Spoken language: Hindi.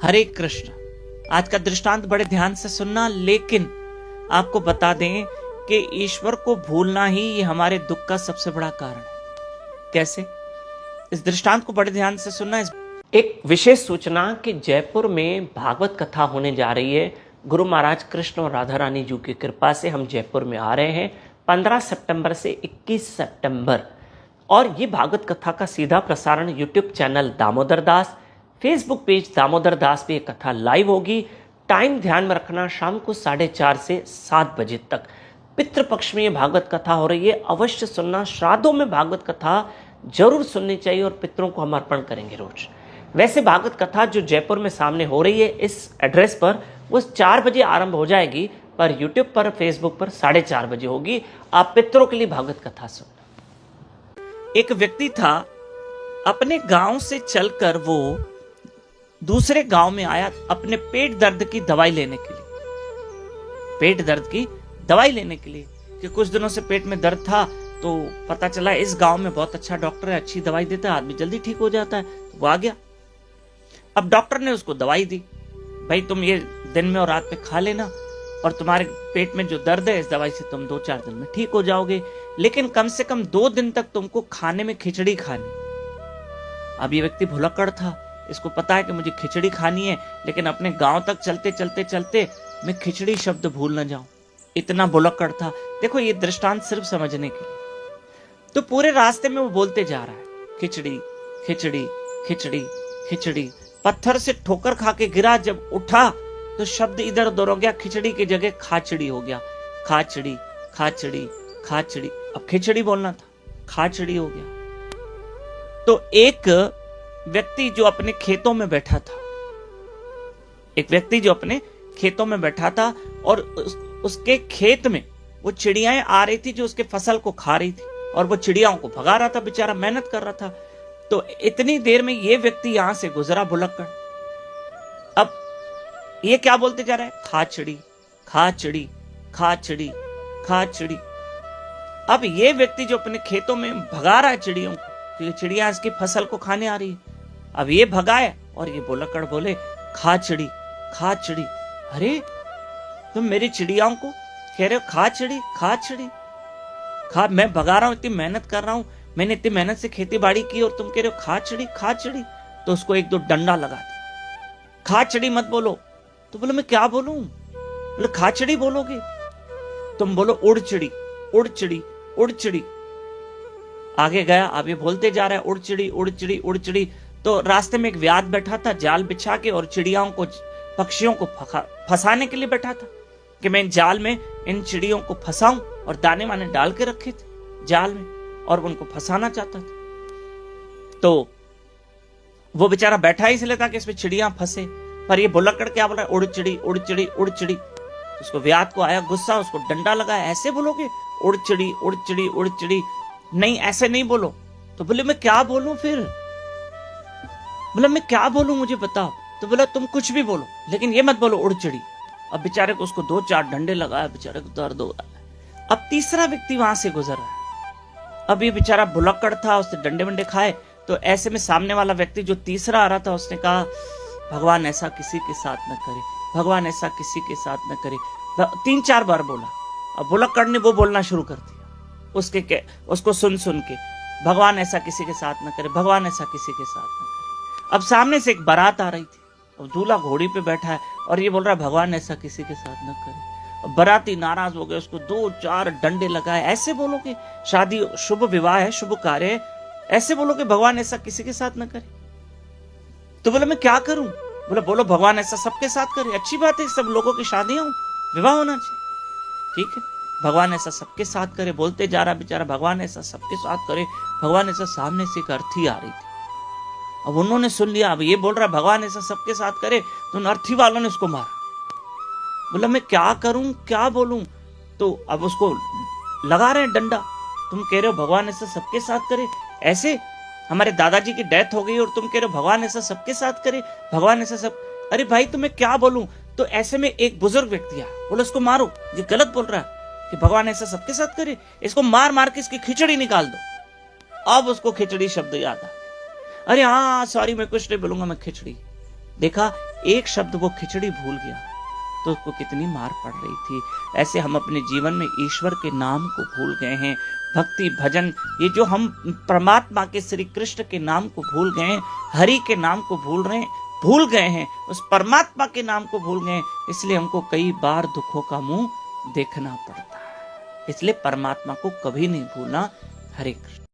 हरे कृष्ण। आज का दृष्टांत बड़े ध्यान से सुनना, लेकिन आपको बता दें कि ईश्वर को भूलना ही ये हमारे दुख का सबसे बड़ा कारण है। कैसे? इस दृष्टांत को बड़े ध्यान से सुनना। एक विशेष सूचना कि जयपुर में भागवत कथा होने जा रही है। गुरु महाराज कृष्ण और राधा रानी जी की कृपा से हम जयपुर में आ रहे हैं 15 सितंबर से 21 सितंबर। और ये भागवत कथा का सीधा प्रसारण YouTube channel Damodar Das, Facebook page Damodar Das पे ये कथा लाइव होगी। टाइम ध्यान में रखना, शाम को 4:30 से 7 बजे तक। पितृपक्ष में ये भागवत कथा हो रही है, अवश्य सुनना। श्राद्धों में भागवत कथा जरूर सुननी चाहिए और पितरों को हम अर्पण करेंगे रोज। वैसे भागवत कथा जो जयपुर में सामने हो रही है इस एड्रेस पर, वो 4 बजे आरंभ हो जाएगी, पर यूट्यूब पर, फेसबुक पर 4:30 बजे होगी। आप पितरों के लिए भागवत कथा सुनना। एक व्यक्ति था, अपने गांव से चलकर वो दूसरे गांव में आया अपने पेट दर्द की दवाई लेने के लिए। पेट दर्द की दवाई लेने के लिए कि कुछ दिनों से पेट में दर्द था, तो पता चला इस गांव में बहुत अच्छा डॉक्टर है, अच्छी दवाई देता है, आदमी जल्दी ठीक हो जाता है। वो आ गया। अब डॉक्टर ने उसको दवाई दी, भाई तुम ये दिन में और रात में खा लेना और तुम्हारे पेट में जो दर्द है इस दवाई से तुम 2-4 दिन में ठीक हो जाओगे, लेकिन कम से कम 2 दिन तक तुमको खाने में खिचड़ी खानी। अब ये व्यक्ति भुलक्कड़ था, इसको पता है कि मुझे खिचड़ी खानी है, लेकिन अपने गांव तक चलते चलते चलते मैं खिचड़ी शब्द भूल न जाऊं, इतना भुलक्कड़ था। देखो ये दृष्टांत सिर्फ समझने के लिए। तो पूरे रास्ते में वो बोलते जा रहा है खिचड़ी खिचड़ी खिचड़ी खिचड़ी। पत्थर से ठोकर खा के गिरा, जब उठा तो शब्द इधर उधर हो गया, खिचड़ी की जगह खाचड़ी हो गया। खाचड़ी खाचड़ी खाचड़ी। अब खिचड़ी बोलना था, खाचड़ी हो गया। तो एक व्यक्ति जो अपने खेतों में बैठा था, एक व्यक्ति जो अपने खेतों में बैठा था और उसके खेत में वो चिड़ियाएं आ रही थी जो उसके फसल को खा रही थी, और वो चिड़ियाओं को भगा रहा था, बेचारा मेहनत कर रहा था। तो इतनी देर में ये व्यक्ति यहां से गुजरा भुलक्कड़। अब ये क्या बोलते जा रहा है? खाचड़ी खाचड़ी खाचड़ी खाचड़ी। अब ये व्यक्ति जो अपने खेतों में भगा रहा है चिड़ियों को, तो ये चिड़िया इसकी फसल को खाने आ रही है। अब ये भगाए और ये भुलक्कड़ बोले खाचड़ी खाचड़ी। अरे तुम मेरी चिड़ियाओं को कह रहे हो खाचड़ी खाचड़ी खा, मैं भगा रहा हूं, इतनी मेहनत कर रहा हूं, मैंने इतनी मेहनत से खेती बाड़ी की और तुम कह रहे हो खाचड़ी खाचड़ी। तो उसको 1-2 डंडा लगा दिया, खाचड़ी मत बोलो। तो बोले मैं क्या बोलूं? बोले खाचड़ी बोलोगे? तुम बोलो उड़चिड़ी उड़चिड़ी उड़चिड़ी। आगे गया, अब ये बोलते जा रहा है उड़चिड़ी उड़चिड़ी उड़चिड़ी। तो रास्ते में एक व्याध बैठा था जाल बिछा के, और चिड़ियाओं को, पक्षियों को फंसाने के लिए बैठा था कि मैं इन जाल में इन चिड़ियों को फंसाऊं, और दाने वाने डाल के रखे थे जाल में और उनको फंसाना चाहता था। तो वो बेचारा बैठा ही इसलिए था कि इसमें चिड़ियां फंसे, पर ये भुलक्कड़ क्या बोल रहा है? उड़चिड़ी उड़चिड़ी उड़चिड़ी। उसको व्याध को आया गुस्सा, उसको डंडा लगाया, ऐसे बोलोगे उड़चिड़ी उड़चिड़ी उड़चिड़ी? नहीं ऐसे नहीं बोलो। तो बोले मैं क्या बोलूं फिर? बोला मैं क्या बोलूं, मुझे बताओ। तो बोला तुम कुछ भी बोलो, लेकिन ये मत बोलो उड़चिड़ी। अब बेचारे को उसको 2-4 डंडे लगाया, बेचारे को दर्द हो रहा है। अब तीसरा व्यक्ति वहां से गुजर रहा है। अब ये बेचारा भुलक्कड़ था, उसने डंडे वंडे खाए। तो ऐसे में सामने वाला व्यक्ति जो तीसरा आ रहा था, उसने कहा भगवान ऐसा किसी के साथ न करे, भगवान ऐसा किसी के साथ न करे। 3-4 बार बोला। अब भुलक्कड़ ने वो बोलना शुरू कर दिया उसको सुन के, भगवान ऐसा किसी के साथ न करे, भगवान ऐसा किसी के साथ न करे। अब सामने से एक बारात आ रही थी, अब दूल्हा घोड़ी पे बैठा है और ये बोल रहा है भगवान ऐसा किसी के साथ न करे। अब बाराती नाराज हो गए, उसको 2-4 डंडे लगाए। ऐसे बोलोगे? शादी शुभ विवाह है, शुभ कार्य है, ऐसे बोलोगे भगवान ऐसा किसी के साथ न करे? तो बोला मैं क्या करूं? बोला बोलो भगवान ऐसा सबके साथ करे। अच्छी बात है, सब लोगों की शादियां हो, विवाह होना चाहिए, ठीक है, भगवान ऐसा सबके साथ करे। बोलते जा रहा बेचारा भगवान ऐसा सबके साथ करे, भगवान ऐसा। सामने से एक अर्थी आ रही थी, अब उन्होंने सुन लिया। अब ये बोल रहा भगवान ऐसा सबके साथ करे, तो उन अर्थी वालों ने उसको मारा। बोला मैं क्या करूं, क्या बोलूं? तो अब उसको लगा रहे हैं डंडा। तुम कह रहे हो भगवान ऐसा सबके साथ करे, ऐसे हमारे दादाजी की डेथ हो गई और तुम कह रहे हो भगवान ऐसा सबके साथ करे, भगवान ऐसा सब। अरे भाई तुम्हें क्या बोलूं? तो ऐसे में एक बुजुर्ग व्यक्ति आया, बोला इसको मारो, ये गलत बोल रहा है कि भगवान ऐसा सबके साथ करे, इसको मार मार के इसकी खिचड़ी निकाल दो। अब उसको खिचड़ी शब्द याद आ गया। अरे हाँ सॉरी, मैं कुछ नहीं बोलूंगा, मैं खिचड़ी। देखा, एक शब्द वो खिचड़ी भूल गया तो उसको कितनी मार पड़ रही थी। ऐसे हम अपने जीवन में ईश्वर के नाम को भूल गए हैं। भक्ति भजन, ये जो हम परमात्मा के श्री कृष्ण के नाम को भूल गए हैं, हरि के नाम को भूल गए हैं, उस परमात्मा के नाम को भूल गए हैं, इसलिए हमको कई बार दुखों का मुंह देखना पड़ता है। इसलिए परमात्मा को कभी नहीं भूलना। हरे कृष्ण।